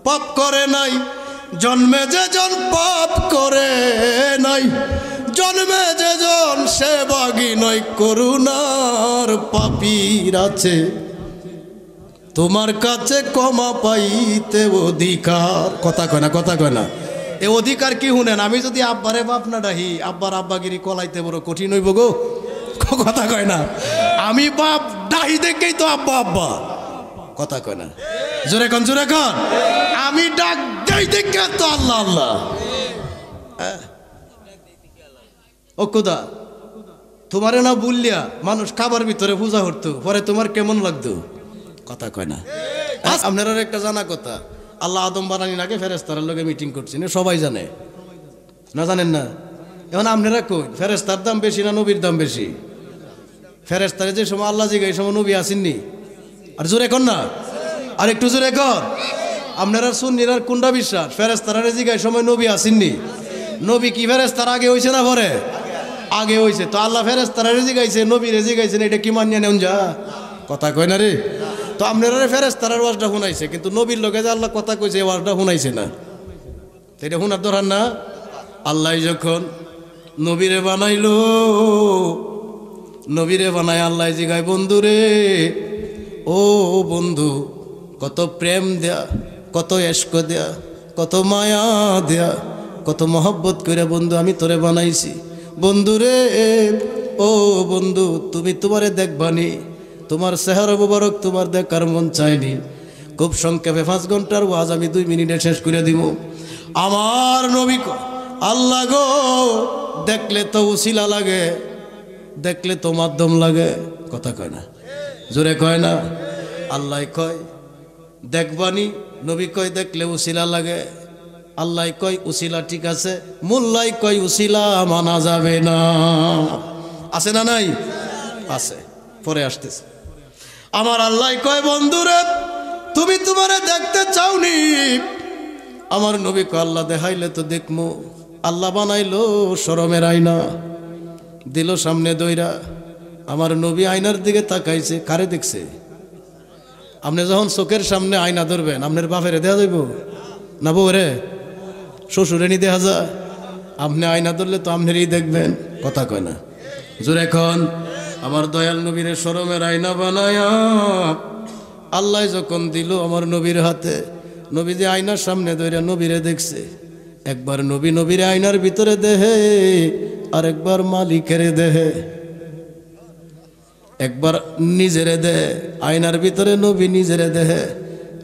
পাপ করে নাই, জন্মে যে জন পাপ করে নাই, জন্মে যে জন সে বাগী নয়, করুণার পাপীর আছে তোমার কাছে ক্ষমা পাইতে অধিকার। কথা কয় না, কথা কয় না। এ অধিকার কি শুনেন? আমি যদি আব্বারে বাপ না ডাহি, আব্বার আব্বাগিরি কলাইতে বড় কঠিন হইব গো। কথা কয় না। আমি বাপ ডাহি দেখেই তো আব্বা আব্বা। কথা কয় না, জোরে কন, জোরে কন। আমি ডাক দেই দেখে তো আল্লাহ আল্লাহ। ও খোদা, তোমারে না বললিয়া মানুষ খাবার ভিতরে পূজা করতো, পরে তোমার কেমন লাগতো? কথা কয় না। আপনার একটা জানা কথা, আল্লাহ আদম বানানির আগে ফেরেশতার লগে মিটিং করছেন, সবাই জানে না? জানেন না? এখন আপনারা কই ফেরেশতার দাম বেশি না নবীর দাম বেশি? ফেরেশতারে যে সময় আল্লাহ জিগাই, এই সময় নবী আসেননি? আর জোরে কর না, আর একটু জোরে কর। আপনারা সুন্নির আর কোনটা বিশ্বাস? ফেরেশতারে জিগাই সময় নবী আসেননি? নবী কি ফেরেশতার আগে হইছে না পরে? আগে হইছে। তো আল্লাহ ফেরেশতারে জিগাইছে, নবী রে জিগাইছেন, এটা কি মানিয়ে নেন যা? কথা কয় না রে। তো আপনারা ফেরেশতার ওয়াজটা শুনাইছে, কিন্তু নবীর লগে যে আল্লাহ কথা কইছে এই ওয়াজটা শুনাইছে না। এটা শোনার দরকার না? আল্লাহ যখন নবীরে বানাইলো, নবীরে বানায় আল্লাহ জিগায়, বন্ধু রে, ও বন্ধু, কত প্রেম দেয়া, কত এশক দেয়া, কত মায়া দেয়া, কত মহব্বত করে বন্ধু আমি তোরে বানাইছি। বন্ধু রে, ও বন্ধু, তুমি তোমারে দেখবানি, তোমার চেহারা মুবারক তোমার দেখার মন চায়নি। খুব সংক্ষেপে 5 ঘন্টার ওয়াজ আমি 2 মিনিটে শেষ করে দিব। আমার নবী আল্লাহ গো, দেখলে তো উসিলা লাগে, দেখলে তো মাধ্যম লাগে। কথা কয় না, জোরে কয় না। আল্লাহ কয় দেখবানি, নবী কয় দেখলে উসিলা লাগে। আল্লাহ কয় উসিলা ঠিক আছে, মোল্লাই কয় উসিলা মানা যাবে না। আছে না নাই? আছে, পরে আসতেছে। আমার আল্লাহ কয় বন্ধুরে, তুমি তোমারে দেখতে চাওনি? আমার নবী কয় আল্লাহ দেখাইলে তো দেখমু। আল্লাহ বানাইলো শরমের আয়না, দিল সামনে দইরা। আমার নবী আয়নার দিকে তাকাইছে, কারে দেখছে? আপনি যখন চোখের সামনে আয়না ধরবেন, আপনার বাপেরে দেখা যাইব না বউরে, শ্বশুরে নি দেখা যায়? আপনি আয়না ধরলে তো আপনারই দেখবেন। কথা কয় না, জোরে এখন। আমার দয়াল নবীরে শরমের আয়না বানায়া আল্লাহ যখন দিল আমার নবীর হাতে, নবী যে আয়নার সামনে ধরে নবীরে দেখছে। একবার নবী নবীরে আয়নার ভিতরে দেহে, আর একবার মালিকের দেহে। একবার নিজেরে দেহে, আয়নার ভিতরে নবী নিজেরে দেহে।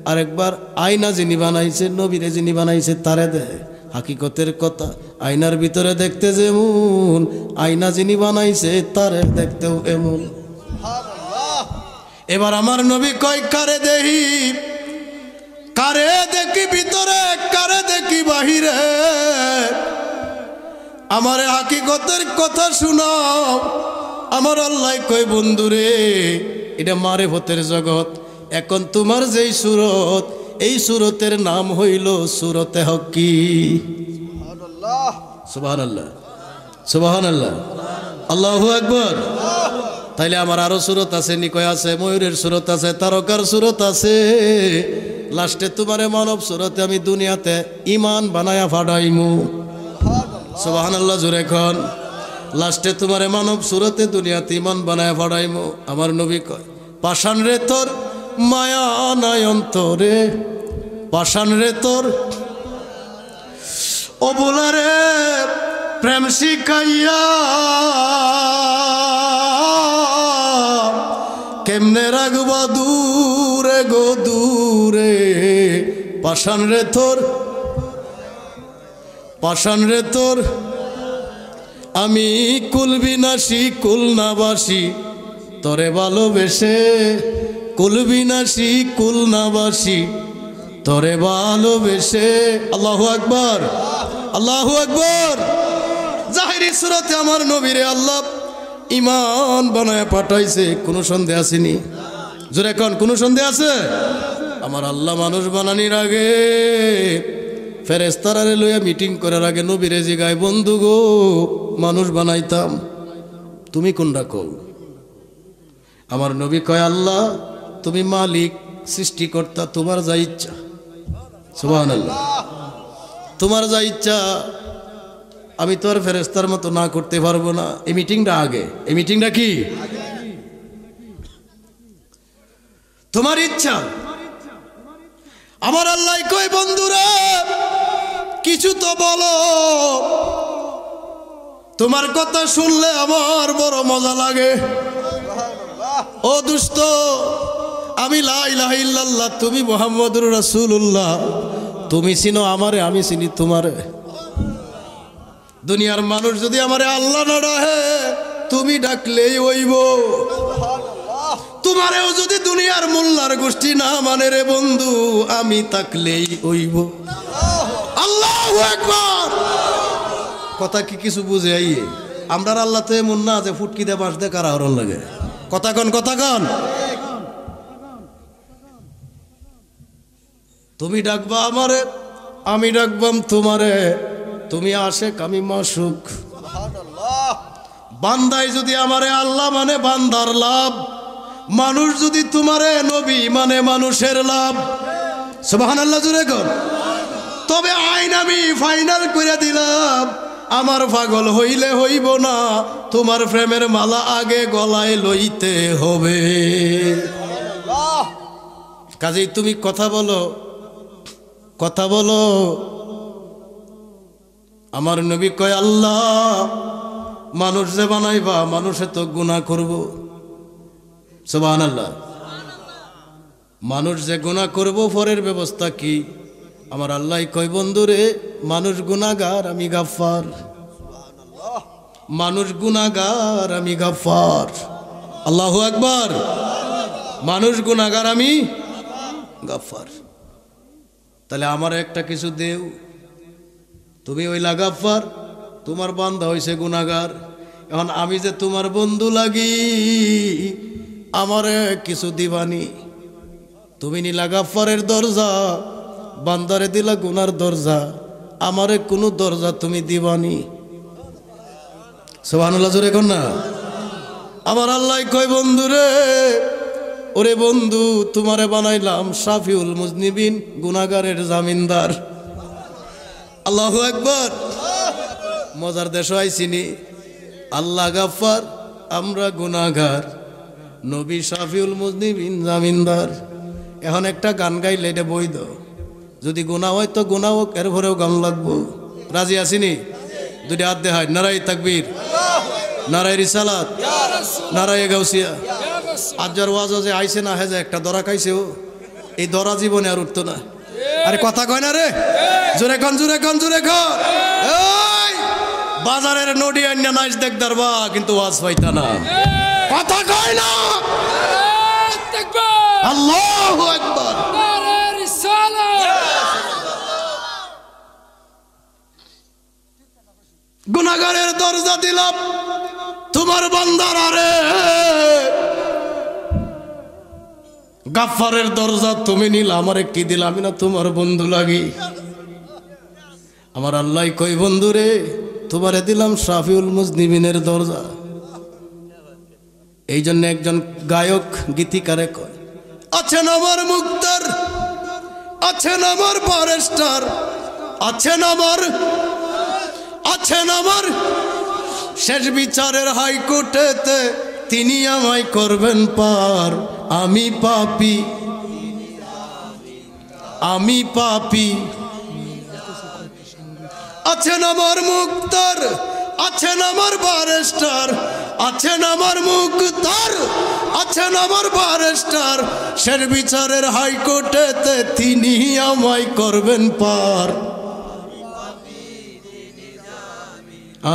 আর একবার আয়না যিনি বানাইছে, নবীরে যিনি বানাইছে তারে দেহে। হাকিকতের কথা, আয়নার ভিতরে দেখতে যেমন, আয়না যিনি বানাইছে তারে দেখতেও এমন। এবার আমার নবী কয় কারে দেহি, কারে দেখি ভিতরে, কারে দেখি বাহিরে? আমারে হাকিকতের কথা শুনাও। আমার আল্লাহ কয় বন্ধুরে, এটা মারেফতের জগৎ। এখন তোমার যেই সুরত, এই সুরতের নাম হইল সুরতে হকি। সুবহানাল্লাহ, সুবহানাল্লাহ, আল্লাহু আকবার। তাইলে আমার আরো সুরত আছে, নিকয় আছে, ময়ূরের সুরত আছে, তারকার সুরত আছে। লাস্টে তোমারে মানব সুরতে আমি দুনিয়াতে ইমান বানায়া ফাড়াইমু। সুবহানাল্লাহ, জোরে কোন। লাস্টে তোমারে মানব সুরতে দুনিয়াতে ইমান বানায়া ফাড়াইমু। আমার নবী কয় পাষাণ রে তোর মায়া নাই অন্তরে, পাষাণ রে তোর ও বোলারে প্রেম শিখাইয়া, কেমনে রাখবা দূরে গো দূরে। পাষাণ রে তোর, পাষাণ রে তোর আমি কুলবিনাশী কুলনাবাসী, তরে ভালোবেসে কুলবিনাশী কুলনাবাসী, তরে ভালোবেসে। আল্লাহু আকবার, আল্লাহু আকবার। জাহিরি সুরতে আমার নবীরে আল্লাহ ইমান বানায় পাঠাইছে, কোনো সন্দেহ আসেনি? জোরে কোন, কোনো সন্দেহ আছে? আমার আল্লাহ মানুষ বানানির আগে, ফেরেশতারে লইয়া মিটিং করার আগে নবীরে জিগায়, বন্ধু গো মানুষ বানাইতাম, তুমি কোনটা কও? আমার নবী কয় আল্লাহ তুমি মালিক, সৃষ্টিকর্তা, তোমার যা ইচ্ছা। সুবহানাল্লাহ। তোমার যা ইচ্ছা আমি তো আর ফেরেশতার মতো না করতে পারবো না। এই মিটিংটা আগে, এই মিটিংটা কি তোমার ইচ্ছা। আমার আল্লাহ কই বন্ধুরা কিছু তো বলো, তোমার কথা শুনলে আমার বড় মজা লাগে। ও দুষ্ট, আমি লা ইলাহা ইল্লাল্লাহ, তুমি মুহাম্মদুর রাসূলুল্লাহ, তুমি চিনো আমারে, আমি চিনি তোমারে। দুনিয়ার মানুষ যদি আমারে আল্লাহ না ডাকে, তুমি ডাকলেই হইব। তোমারেও যদি দুনিয়ার মোল্লার গোষ্ঠী না মানে রে বন্ধু, আমি থাকলেই হইব। আল্লাহু আকবার। কথা কি কিছু বুঝে আইয়ে? আমরার আল্লাহ তো এমন না যে ফুটকি দে বাঁশ দে কারা হরণ লাগে। কথা কন, কথা কন। তুমি ডাকবা আমারে, আমি ডাকবাম তোমারে। তুমি আশেক, আমি মাসুক। বান্দাই যদি আমারে আল্লাহ মানে বান্দার লাভ, মানুষ যদি তোমারে নবী মানে মানুষের লাভ। সুবহানাল্লাহ জোরে কর। তবে আইন আমি ফাইনাল করে দিলাম, আমার পাগল হইলে হইব না, তোমার প্রেমের মালা আগে গলায় লইতে হবে। কাজেই তুমি কথা বলো, কথা বলো। আমার নবী কয় আল্লাহ মানুষ যে বানাইবা, মানুষে তো গুনাহ করব। সুবহানাল্লাহ। মানুষ যে গুনাহ করব, পরের ব্যবস্থা কি? আমার আল্লাহ কয় বন্ধুরে মানুষ গুনাহগার, আমি গাফফার। মানুষ গুনাহগার, আমি গাফফার। আল্লাহু আকবার। মানুষ গুনাহগার, আমি গাফফার। তাহলে আমার একটা কিছু দেও। তুমি ওই লাগাফার, তোমার বান্দা হইছে গুনাহগার। এখন আমি যে তোমার বন্ধু লাগি, আমারে কিছু দিবানি। তুমি নিলা গাফফারের দরজা, বান্দারে দিলা গুনার দরজা, আমারে কোনো দরজা তুমি দিবানি। সুবহানাল্লাহ জোরে কর না। আমার আল্লাহ কয় বন্ধুরে, ওরে বন্ধু তোমারে বানাইলাম শাফিউল মুজনিবিন, গুনাহগারের জামিনদার। আল্লাহু আকবার। মজার দেশ আইছিনি। আল্লাহ গাফফার, আমরা গুনাহগার, নবী শাফিউল মুজনিবিন, জামিনদার। এখন একটা গান গাইলে এটা বৈধ। যদি গুনাহ হয় তো গুনাহ হোক, এর ভরেও গান লাগবো। রাজি আছিনি? দুটি হাত দেখায়। নারায়ে তাকবীর, নারায়ে রিসালাত, নারায়ে গাউসিয়া। আজ্জার ওয়াজ যে আইছে না, হেজে একটা দরা খাইছে। ও এই দরা জীবনে আর উঠতো না। আরে কথা কয় না রে, জোরে কন, জোরে কন, জোরে কন। এই বাজারের নডি আইনা নাচ দেখ দারবা, কিন্তু ওয়াজ পাইতা না। কথা কয় না। আল্লাহু আকবার। গুনাহগারের দরজা দিলাম তোমার বান্দার, আরে গাফফারের দরজা তুমি নিলা, আমারে কি দিলা? আমি না তোমার বন্ধু লাগি। আমার আল্লাহ কই বন্ধুরে তোমারে দিলাম শাফিউল মুজনিবিনের দরজা। এই জন্য একজন গায়ক গীতিকারে কয়, আছেন আমার মুক্তার, আছেন আমার ফরেস্টার, আছেন আমার শেষ বিচারের হাইকোর্টেতে, তিনি আমায় করবেন পার। আমি পাপী, আমি পাপী। আছেন আমার মুক্তার, আছেন আমার ফরেস্টার, আছেন আমার মুক্তার, আছেন আমার ফরেস্টার, শেষ বিচারের হাইকোর্টেতে তিনি আমায় করবেন পার।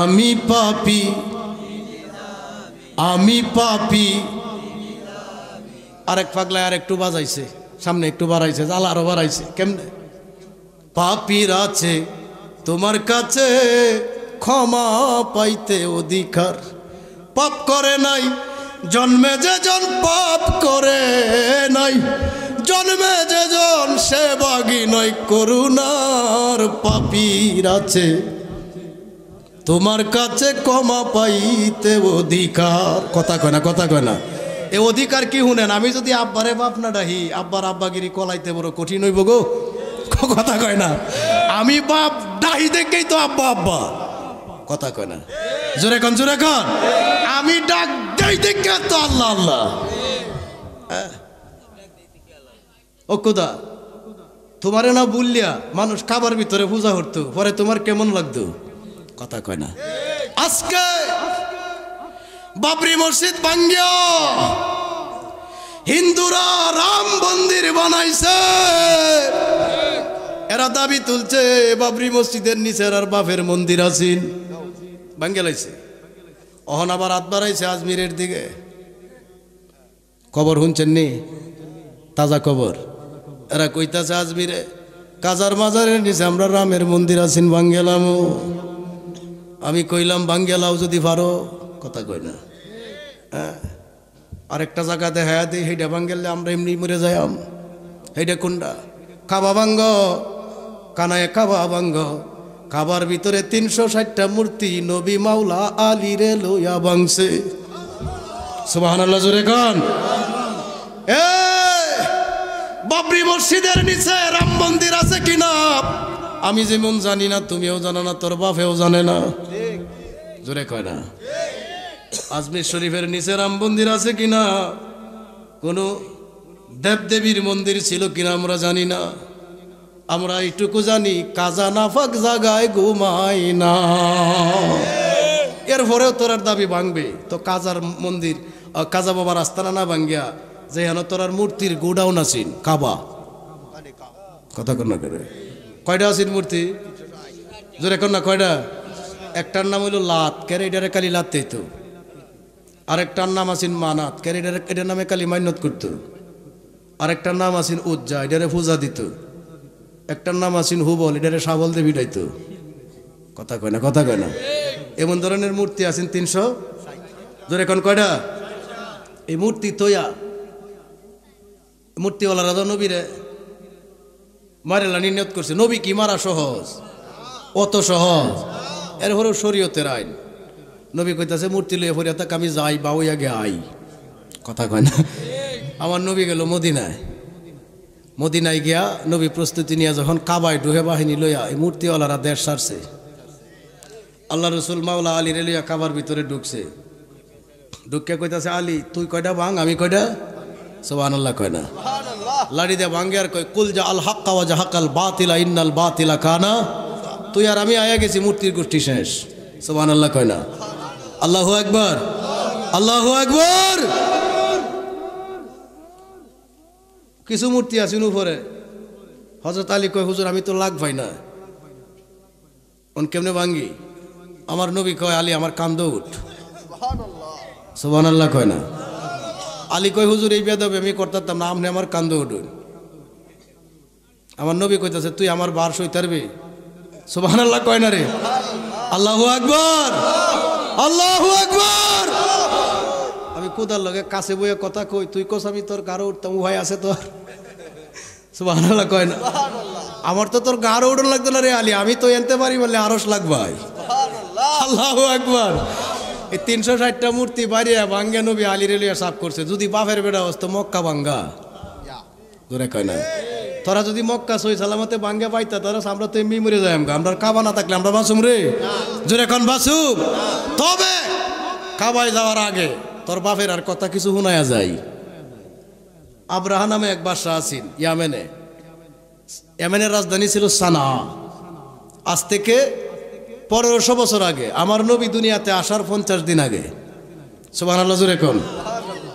আমি পাপী, আমি পাপী। আরেক পাগলায় আর একটু বাজাইছে, সামনে একটু বাড়াইছে, জাল আরো বাড়াইছে। কেমনে? পাপীর আছে তোমার কাছে ক্ষমা পাইতে অধিকার, পাপ করে নাই জন্মে যে জন, পাপ করে নাই জন্মে যে জন, সে বাগী নয় করুণার। পাপীর আছে তোমার কাছে ক্ষমা পাইতে অধিকার। কথা কয় না, কথা কয় না। এ অধিকার কি শুনেন? আমি যদি আব্বারে বাপ না ডাহি, আব্বার আব্বাগিরি কলাইতে বড় কঠিন হইব গো, কথা কয় না। আমি বাপ ডাহি দেখেই তো আব্বা আব্বা, কথা কয় না। জোরে কন জোরে কন। আমি ডাক দেই দেখে তো আল্লাহ আল্লাহ। ও খোদা, তোমারে না বললিয়া মানুষ খাবার ভিতরে পূজা করতো, পরে তোমার কেমন লাগতো? কথা কয় না। আজকে বাবরি মসজিদ ভাঙ্গিয়া হিন্দুরা রাম মন্দির বানাইছে। এরা দাবি তুলছে বাবরি মসজিদের নিচে আর বাপের মন্দির আছেন, ভাঙ্গে লাইছে। অহন আবার হাত বাড়াইছে আজমিরের দিকে। খবর শুনছেন নি? তাজা খবর। এরা কইতাছে আজমিরে কাজার মাজারের নিচে আমরা রামের মন্দির আছেন, ভাঙ্গেলাম। আমি কইলাম ভাঙ্গেলাও যদি পারো, কথা কই না। আরেকটা জায়গাতে হ্যাঁ দিই, সেইটা ভাঙ্গেলে আমরা এমনি মরে যাইম। সেইটা কোনটা? কাবা ভাঙ্গ, কানায় কাবা ভাঙ্গ। কাবার ভিতরে 360টা মূর্তি নবী মাওলা আলী রে লইয়া ভাঙছে। সুবহানাল্লাহ, জোরে গান। বাবরি মসজিদের নিচে রাম মন্দির আছে কিনা আমি যেমন জানি না, তুমিও জানো না, তোর বাপেও জানে না। জোরে কয় না। আজমির শরীফের নিচে রাম মন্দির আছে কিনা, কোন দেবদেবীর মন্দির ছিল কিনা আমরা জানি না। আমরা এইটুকু জানি কাজা নাফাক জাগায় ঘুমাই না। এরপরেও তোরার দাবি ভাঙবে তো কাজার মন্দির, কাজা বাবার আস্তানা না ভাঙ্গিয়া যে হেন তোরার মূর্তির গোডাউন আছেন কাবা। কথা কন না করে। কয়টা আছেন মূর্তি? জোরে কন না কয়টা? একটার নাম হইল লাত, কেরে এটারে কালি লাততেই তো। আরেকটার নাম আছেন মানাত, কেরে এটার নামে কালি মান্যত করত। আরেকটার নাম আছেন উজ্জা, এটারে পূজা দিত। একটার নাম আছেন হুবল, এটারে শাবল দিয়ে ভিড়াইতো। কথা কয় না, কথা কয় না। এমন ধরনের মূর্তি আছেন 300। জোরে কন কয়টা? এই মূর্তি তৈয়া মূর্তিওয়ালা রাজা নবীরে মারেলা নিয়ত করছে। নবী কি মারা সহজ? অত সহজ? এরপরেও শরীয়তের আইন। নবী কইতাছে মূর্তি লইয়া ফরিয়া তাক আমি যাই বা ওই আগে আই। কথা কয় না। আমার নবী গেল মদিনায়। মদিনায় গিয়া নবী প্রস্তুতি নিয়ে যখন কাবায় ডুহে বাহিনী লইয়া এই মূর্তিওয়ালারা দেশ সারছে, আল্লাহ রসুল মাওলা আলী রে লইয়া কাবার ভিতরে ঢুকছে। ঢুকে কইতাছে আলী তুই কয়টা ভাঙ, আমি কয়টা। সুবহানাল্লাহ কয় না। লাড়ি দিয়ে ভাঙ্গে আর কয় কুল জা আল হাক্কা ওয়া জাহাকাল বাতিলা ইন্নাল বাতিলা কানা। তুই আর আমি আয়া গেছি, মূর্তির গোষ্ঠী শেষ। সুবহানাল্লাহ কয় না। আল্লাহু আকবার, আল্লাহু আকবার। কিছু মূর্তি আছেন উপরে। হযরত আলী কয় হুজুর আমি তো লাগ ভাই না, অন কেমনে ভাঙ্গি? আমার নবী কয় আলী আমার কান্দ উঠ। সুবহানাল্লাহ কয় না। আলী কয় হুজুর এই বেদব আমি করতাম না, আপনি আমার কান্দ উঠুন। আমার নবী কইতাছে তুই আমার বার সইতে পারবি? সুবহানাল্লাহ কয় না রে। আল্লাহু আকবার, আল্লাহু আকবার। আমি কোদার লগে কাছে বইয়ে কথা কই, তুই কস আমি তোর গাড়ো উঠতাম, উহাই আছে তোর। সুবহানাল্লাহ কয় না। আমার তো তোর গাড়ো উঠন লাগতো না রে আলী, আমি তো এনতে পারি বলে আরস লাগবাই। আল্লাহু আকবার। এই 360টা মূর্তি বাড়িয়া ভাঙ্গে নবী আলী রেলিয়া সাফ করছে। যদি বাপের বেড়া হতো মক্কা ভাঙ্গা। জোরে কয় না। তোরা যদি মক্কা সই সালামতে ভাঙ্গে পাইতা তোরা আমরা তো এমনি মরে যাই। আমরা কাবা না থাকলে আমরা বাঁচুম রে। জোরে কন বাঁচুম। তবে কাবায় যাওয়ার আগে তোর বাপের আর কথা কিছু শোনায়া যায়। আব্রাহা নামে এক বাদশা আছেন ইয়ামেনে। ইয়ামেনের রাজধানী ছিল সানা। আজ থেকে 1500 বছর আগে, আমার নবী দুনিয়াতে আসার 50 দিন আগে। সুবহানাল্লাহ জোরে কোন।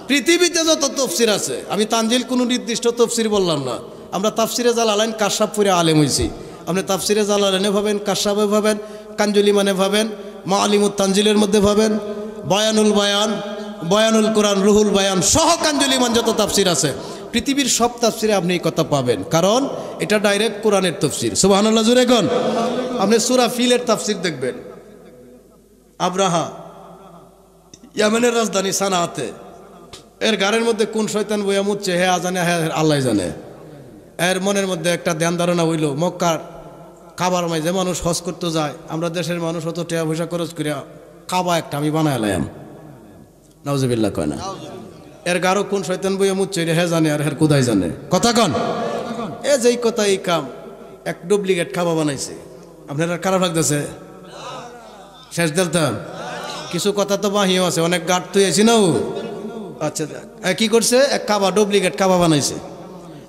পৃথিবীতে যত তফসির আছে, আমি তানজিল কোনো নির্দিষ্ট তফসির বললাম না। আমরা তাফসিরে জালালাইন কাশাফ পড়ে আলেম হইছি। আপনি তাফসিরে জালালাইনে ভাবেন, কাশাফে ভাবেন, কাঞ্জুলি মানে ভাবেন, মাআলিমুত তানজিলের মধ্যে ভাবেন, বয়ানুল বায়ান, বয়ানুল কোরআন, রুহুল বায়ান সহ কাঞ্জুলি মান যত তাফসির আছে, পৃথিবীর সব তাফসিরে আপনি এই কথা পাবেন। কারণ এটা ডাইরেক্ট কোরআনের তাফসির। সুবহানাল্লাহ জোরে কোন। আপনি সূরা ফিলের তাফসির দেখবেন। আব্রাহা ইয়ামেনের রাজধানী সানাতে, এর গাড়ির মধ্যে কোন শয়তান বইয়া মুচ্ছে হে আজানে, হে আল্লাহ জানে। এর মনের মধ্যে একটা ধ্যান ধারণা হইল মক্কার কাবার মাঝে মানুষ হজ করতে যায়, আমরা দেশের মানুষ অত টাকা পয়সা খরচ করিয়া কাবা একটা আমি বানায় লাইম। নাউজুবিল্লাহ কয় না। এর গারো কোন শয়তান বইয়া মুচ্ছে হে জানে আর হের কোদাই জানে। কথা কন। এ যেই কথা এই কাম এক ডুপ্লিকেট কাবা বানাইছে। আপনারা খারাপ লাগতেছে? শেষ দিলতাম কিছু কথা তো বাহিও আছে, অনেক গাঢ় তুই আছি না। ও আচ্ছা, কি করছে? এক কাবা, ডুপ্লিকেট কাবা বানাইছে।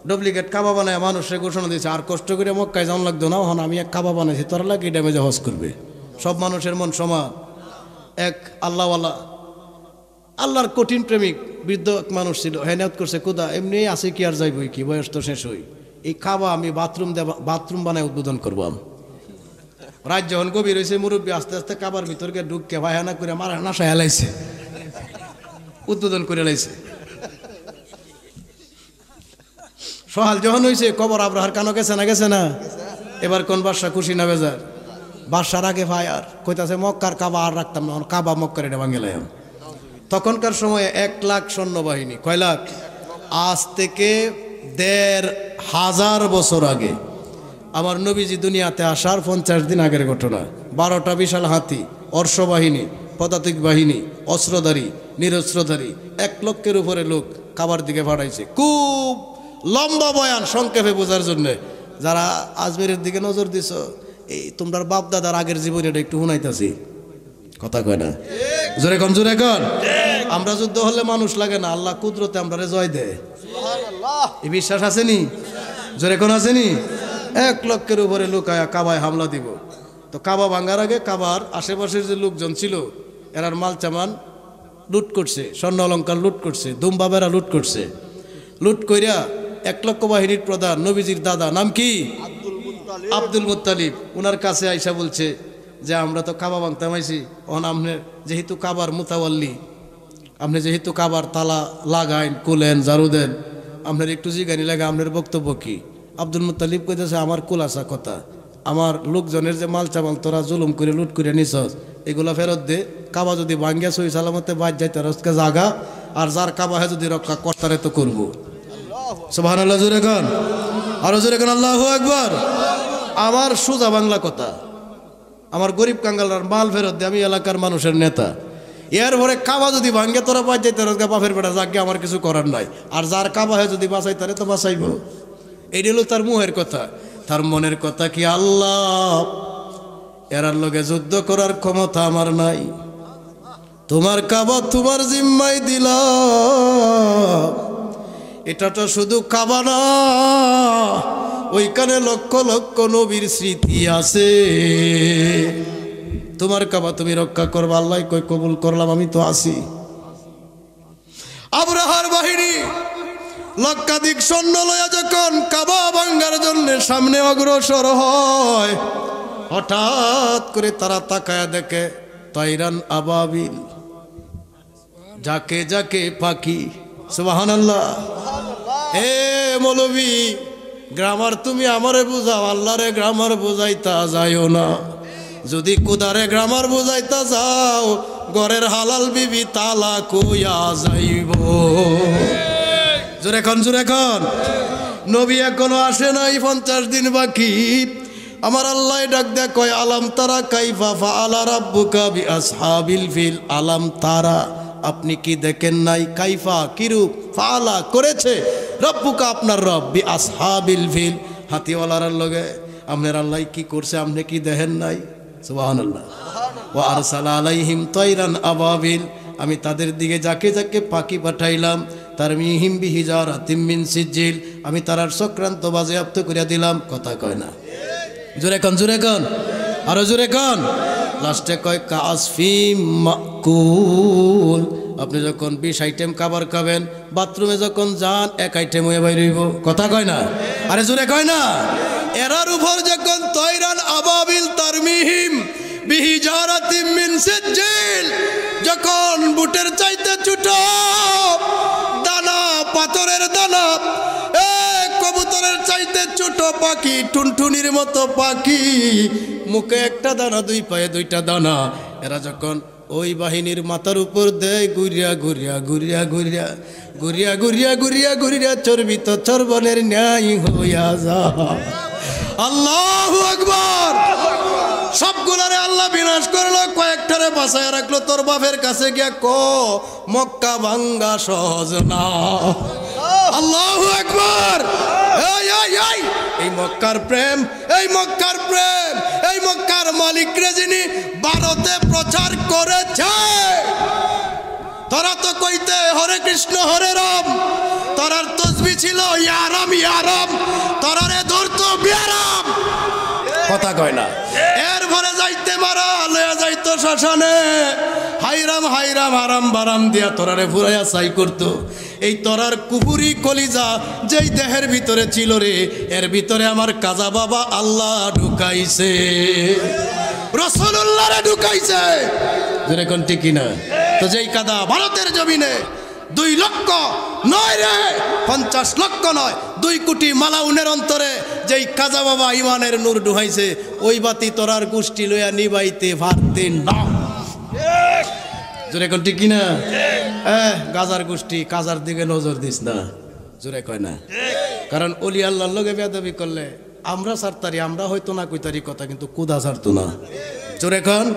ডুপ্লিকেট কাবা বানায় মানুষের ঘোষণা দিয়েছে, আর কষ্ট করে মক্কায় যাওয়া লাগতো না, হন আমি এক কাবা বানাইছি, তোরা লাগে ড্যামেজে হজ করবে। সব মানুষের মন সমান। এক আল্লাহওয়ালা, আল্লাহর কঠিন প্রেমিক বৃদ্ধ এক মানুষ ছিল, হেনায়ত করছে খুদা এমনি আছে কি আর যাইবই কি, বয়স তো শেষ হই, এই কাবা আমি বাথরুম বানায় উদ্বোধন করবাম। রাত যখন গভীর হয়েছে, মুরব্বী আস্তে আস্তে কাবার ভিতরকে ঢুককে ভাইহানা করে মারা নাশা হেলাইছে, উদ্বোধন করে লাইছে। সহাল যখন হয়েছে, কবর আব্রাহার কানো গেছে না? গেছে না? এবার কোন বাদশা খুশি না বেজার? বাদশার আগে ভাই আর কইতাছে মক্কার কাবা আর রাখতাম না, কাবা মক্কার এটা ভাঙিলাম। তখনকার সময়ে 1 লাখ সৈন্যবাহিনী। কয় লাখ? আজ থেকে 1500 বছর আগে, আমার নবীজি দুনিয়াতে আসার 50 দিন আগের ঘটনা। 12টা বিশাল হাতি, অশ্ববাহিনী, পদাতিক বাহিনী, অস্ত্রধারী, নিরস্ত্রধারী, 1 লক্ষের উপরে লোক কাবার দিকে পাঠাইছে। খুব লম্বা বয়ান, সংক্ষেপে বোঝার জন্য। যারা আজমেরের দিকে নজর দিছ, এই তোমরা বাপ দাদার আগের জীবনে এটা একটু শুনাইতাছি, কথা কয় না? জোরে কোন, জোরে কোন। আমরা যুদ্ধ হলে মানুষ লাগে না, আল্লাহ কুদরতে আমরা জয় দেয়। এই বিশ্বাস আসেনি? জোরে কোন আসেনি? 1 লক্ষের উপরে লোক কাবায় হামলা দিব। তো কাবা ভাঙার আগে কাবার আশেপাশের যে লোকজন ছিল, এরার মাল চামান লুট করছে, স্বর্ণ অলঙ্কার লুট করছে, দুম্বাবেরা লুট করছে। লুট কইরা 1 লক্ষ বাহিনীর প্রধান নবীজির দাদা, নাম কি? Abdul Muttalib. ওনার কাছে আইসা বলছে যে আমরা তো কাবা ভাঙতে আইছি, ওখানে আপনি যেহেতু কাবার মুতাওয়াল্লি, আপনি যেহেতু কাবার তালা লাগাইন, কুলেন, ঝাড়ু দেন, আপনার একটু জিগানি লাগে, আপনার বক্তব্য কি? আব্দুল মুত্তালিব কইতেছে আমার কুলাসা কথা, আমার লোকজনের যে মাল চামাল তোরা জুলুম করে লুট করে নিছস, এগুলা ফেরত দে। কাবা যদি ভাঙ্গিয়া সই সালামতে বাদ যাইতে রসকে জাগা, আর যার কাবা হে যদি রক্ষা কর্তারে তো করবো। সুবহানাল্লাহ, জোরে খান, আরো জোরে খান, আল্লাহু আকবার। আমার সোজা বাংলা কথা, আমার গরিব কাঙ্গালার মাল ফেরত দে, আমি এলাকার মানুষের নেতা। এর পরে কাবা যদি ভাঙ্গে তোরা বাদ যাইতে রসকে বাপের বেটা যাকে, আমার কিছু করার নাই। আর যার কাবা হে যদি বাঁচাই তারে তো বাঁচাইব। এইটা হলো তার মুহের কথা। তার মনের কথা কি, আল্লাহ এরার লগে যুদ্ধ করার ক্ষমতা আমার নাই, তোমার কাবা তোমার জিম্মায় দিলাম। এটা তো শুধু কাবা না, ওইখানে লক্ষ লক্ষ নবীর স্মৃতি আছে। তোমার কাবা তুমি রক্ষা করবা, আল্লাহ কই কবুল করলাম, আমি তো আছি। আবরাহার বাহিনী লক্ষাধিক সৈন্য লয়া যখন কাবা ভাঙ্গার জন্য সামনে অগ্রসর হয়, হঠাৎ করে তারা তাকায়া দেখে তাইরান আবাবিল, যাকে যাকে পাখি। সুবহানাল্লাহ। এ মৌলবী, গ্রামার তুমি আমারে বুঝাও, আল্লাহরে গ্রামার বুঝাইতা যাইও না। যদি কুদারে গ্রামার বুঝাইতা যাও, ঘরের হালাল বিবি তালা কইয়া যাইব। জোরে খান, জোরে খান। নবী এখনো আসে নাই, 50 দিন বাকি। আমার আল্লাহ ডাক দেয়া কয়, আলাম তারা কাইফা ফাআলা রাব্বুকা বিআসহাবিল ফিল। আলাম তারা, আপনি কি দেখেন নাই? কাইফা, কিরূপ, ফাআলা করেছে, রব্বুকা আপনার রব, বিআসহাবিল ফিল, হাতিওয়ালার লগে আপনার আল্লাহ কি করছে, আপনি কি দেখেন নাই? সুবহানাল্লাহ। ওয়া আরসালা আলাইহিম তাইরান আবাবিল, আমি তাদের দিকে যাকে যাকে পাখি পাঠাইলাম। তারমিহিম বিহিজারাতিম মিন সিজিল, আমি তারার চক্রান্ত বাজেয়াপ্ত করিয়া দিলাম। কথা কয় না? জোরে কান, জোরে কান, আরো জোরে কান। লাস্টে কয় কাসফিম মাকুল, আপনি যখন 20 আইটেম খাবার খাবেন, বাথরুমে যখন যান 1 আইটেম হয়ে বাইরে হইব। কথা কয় না? আরে জোরে কয় না? এরার উপর যখন তাইরান আবাবিল তারমিহিম বিহিজারাতিম মিন সিজিল, যখন বুটের চাইতে ছোট দানা, পাথরের দানা, কবুতরের চাইতে ছোট পাখি, টুনটুনির মতো পাখি, মুখে একটা দানা, 2 পায়ে 2টা দানা, এরা যখন ওই বাহিনীর মাথার উপর দেয়, ঘুরিয়া ঘুরিয়া ঘুরিয়া ঘুরিয়া ঘুরিয়া ঘুরিয়া ঘুরিয়া ঘুরিয়া চর্বিত চর্বনের ন্যায় হইয়া যায়। আল্লাহু আকবার। সবগুলারে আল্লাহ বিনাশ করলো, কয়েকটারে বাঁচায় রাখলো। তোর বাপের কাছে গিয়া মক্কা ভাঙ্গা সহজ না। আল্লাহু আকবার। এই মক্কার প্রেম, এই মক্কার প্রেম, এই মক্কার মালিকরে যিনি ভারতে প্রচার করেছে। তোরা তো কইতে হরে কৃষ্ণ হরে রাম, তোরার তসবি ছিল ইয়ারাম ইয়ারাম, তোরারে ধরতো বিয়ারাম, কথা কয় না। এরপরে যাইতে মারা লয়া যাইতো শ্মশানে, হাইরাম হাইরাম হারাম বারাম দিয়া তোরারে ফুরাইয়া চাই করতো। এই তোরার কুপুরি কলিজা যেই দেহের ভিতরে ছিল রে, এর ভিতরে আমার কাজা বাবা আল্লাহ ঢুকাইছে, রাসূলুল্লাহরে ঢুকাইছে। যেরকম ঠিক না? তো যেই কাদা ভারতের জমিনে 2 লক্ষ নয় রে, 50 লক্ষ নয়, 2 কোটি মালাউনের অন্তরে যেই কাজা বাবা ইমানের নূর ঢুকাইছে, ওই বাতি তোরার গোষ্ঠী লইয়া নিবাইতে পারতেন না। জোরে কোন ঠিক কিনা? গাজার গোষ্ঠী কাজার দিকে নজর দিস না, জোরে কয় না। কারণ অলি আল্লাহর লগে বেয়াদবি করলে আমরা ছাড়তারি, আমরা হয়তো না কইতারি কথা, কিন্তু কুদা ছাড়তো না। জোরে কোন?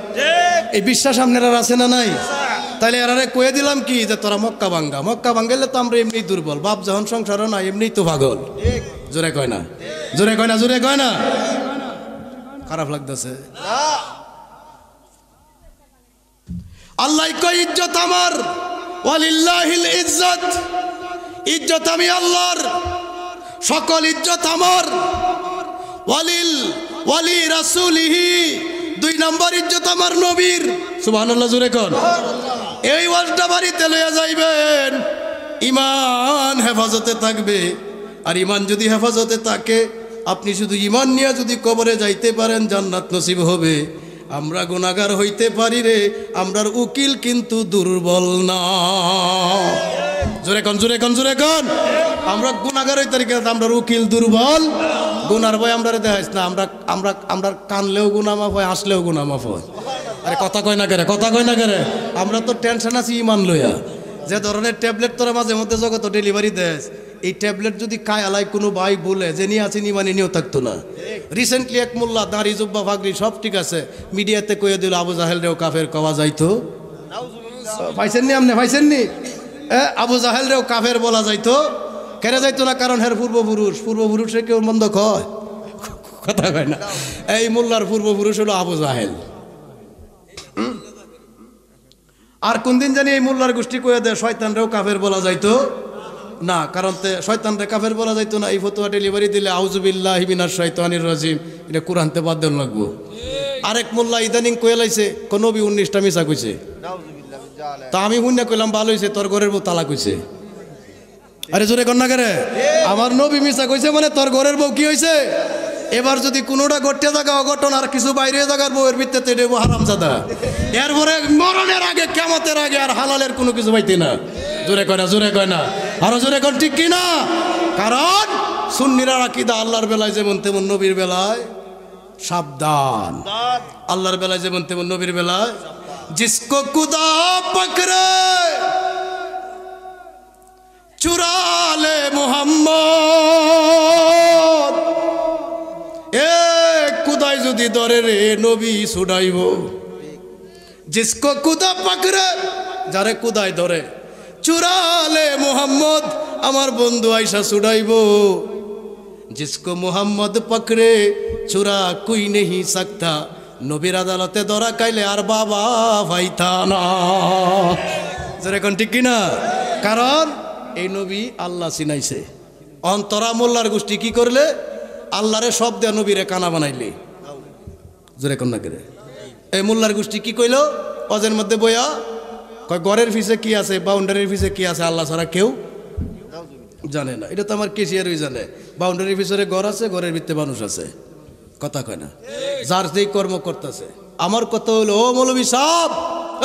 এই বিশ্বাস আপনারা আছে না নাই? তাহলে এরারে কয়ে দিলাম কি যে তোরা মক্কা ভাঙ্গা, মক্কা ভাঙ্গাইলে তো আমরা এমনি দুর্বল, বাপ যখন সংসারও না এমনি তো পাগল। জোরে কয় না? জোরে কয় না? জোরে কয় না? খারাপ লাগতেছে। আল্লাহ কয় ইজ্জত আমার, ওয়ালিল্লাহিল ইজ্জত, ইজ্জত আমি আল্লাহর, সকল ইজ্জত আমার। ওয়ালি রাসূলিহি, 2 নম্বর ইজ্জত আমার নবীর। সুবহানাল্লাহ, জোরে কোন। এই ওয়াজটা বাড়িতে লইয়া যাইবেন, ইমান হেফাজতে থাকবে। আর ইমান যদি হেফাজতে থাকে, আপনি শুধু ইমান নিয়ে যদি কবরে যাইতে পারেন, জান্নাত নসিব হবে। আমরা গুনাহগার হইতে পারি রে, আমরার উকিল কিন্তু দুর্বল না। জোরে কোন, জোরে কোন, জোরে কোন। আমরা গুনাহগার হইতে পারি, আমরার উকিল দুর্বল। গুনার ভয় আমরা দেখাইছ না, আমরা কানলেও গুনাহ মাফ হয়, হাসলেও গুনাহ মাফ হয়। আরে কথা কয় না কেরে, কথা কয় না কেরে। আমরা তো টেনশন আছি ইমান লইয়া। যে ধরনের ট্যাবলেট তোরা মাঝে মধ্যে জগত ডেলিভারি দেয়, এই ট্যাবলেট যদি খায় আলাই কোনো ভাই বলে যে নিয়ে আছি ইমানে নিয়েও থাকতো না। রিসেন্টলি এক মোল্লা দাঁড়ি জুব্বা ফাগরি সব ঠিক আছে, মিডিয়াতে কয়ে দিল আবু জাহেল রেও কাফের কওয়া যাইতো। পাইছেননি আপনি, পাইছেননি? আবু জাহেল রেও কাফের বলা যাইতো, কেড়ে যাইতো না? কারণ হের পূর্বপুরুষে কেউ মন্দ কয়, কথা কয় না। এই মোল্লার পূর্বপুরুষ হলো আবু জাহেল। আর কোন দিন জানি এই মোল্লার গোষ্ঠী কয়ে দেয় শয়তানরেও কাফের বলা যাইতো না, কারণ শয়তানরে কাফের বলা যাইতো না। এই ফতোয়া ডেলিভারি দিলে আউযুবিল্লাহি মিনাশ শাইতানির রাজিম, এটা কুরআনতে বাদ দেন লাগবো। আরেক মোল্লা ইদানিং কয়ে লাইছে কোন নবী 19টা মিছা কইছে। তা আমি শুনে কইলাম ভালো হইছে, তোর ঘরের বউ তালাক হইছে। আরে জোরে কর না করে, আমার নবী মিছা কইছে মানে তোর ঘরের বউ কি হইছে? এবার যদি কোনোটা ঘটতে থাকা অঘটন আর কিছু বাইরে থাকার বউয়ের ভিত্তিতে দেব হারামজাদা। এরপরে মরণের আগে, কিয়ামতের আগে আর হালালের কোনো কিছু পাইতে না। জোরে কয় না, জোরে কয় না, আরো জোরে কর ঠিক কি না? কারণ সুন্নিরা আকীদা আল্লাহর বেলায় যেমন তেমন নবীর বেলায় সাবধান, আল্লাহর বেলায় যেমন তেমন নবীর বেলায়। জিসকো খুদা পকড়ে চুরা লে মুহাম্মদ, এ খুদাই যদি ধরে রে নবী ছুড়াইব। জিসকো খুদা পকড়ে, যারে খুদাই ধরে, চুরা লে মুহাম্মদ, আমার বন্ধু আইসা ছুড়াইব। जिसको मोहम्मद पकड़े छुरा कोई नहीं सकता, নবীর আদালতে ধরা খাইলে আর বাবা ভাইতা না। যেরকম ঠিক কিনা? কারণ এই নবী আল্লাহ চিনাইছে। অন্তরা মোল্লার গোষ্ঠী কি করলে? আল্লাহরে সব দেয়া নবীরে কানা বানাইলে। যেরকম না করে এই মোল্লার গোষ্ঠী কি কইল? অজের মধ্যে বইয়া কয় ঘরের পিছে কি আছে, বাউন্ডারির পিছে কি আছে, আল্লাহ ছাড়া কেউ জানে না। এটা তো আমার কেসিয়ারই জানে। বাউন্ডারির পিছনে ঘর আছে, ঘরের ভিতরে মানুষ আছে, কথা কয় না। যার যেই কর্ম করতেছে। আমার কথা হলো, ও মৌলভী সাহেব,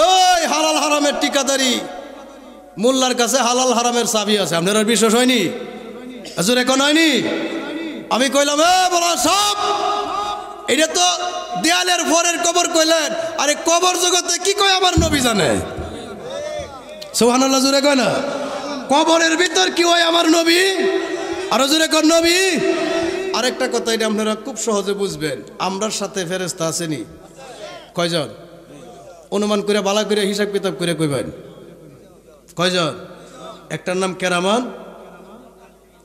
ওই হালাল হারামের ঠিকাদারি, মোল্লার কাছে হালাল হারামের চাবি আছে, আপনার আর বিশ্বাস হয়নি? আজুর এখন হয়নি? আমি কইলাম, এ বলা সব, এটা তো দেয়ালের পরের কবর কইলেন, আরে কবর জগতে কি কয় আমার নবী জানে। সুবহানাল্লাহ, জোরে কয় না? কবরের ভিতর কি হয় আমার নবী, আরো জোরে কর নবী। আরেকটা কথা, এটা আপনারা খুব সহজে বুঝবেন। আমরার সাথে ফেরেশতা আসেনি কয়জন? অনুমান করে বালা করে হিসাব কিতাব করে কইবেন কয়জন? একটার নাম কেরামান,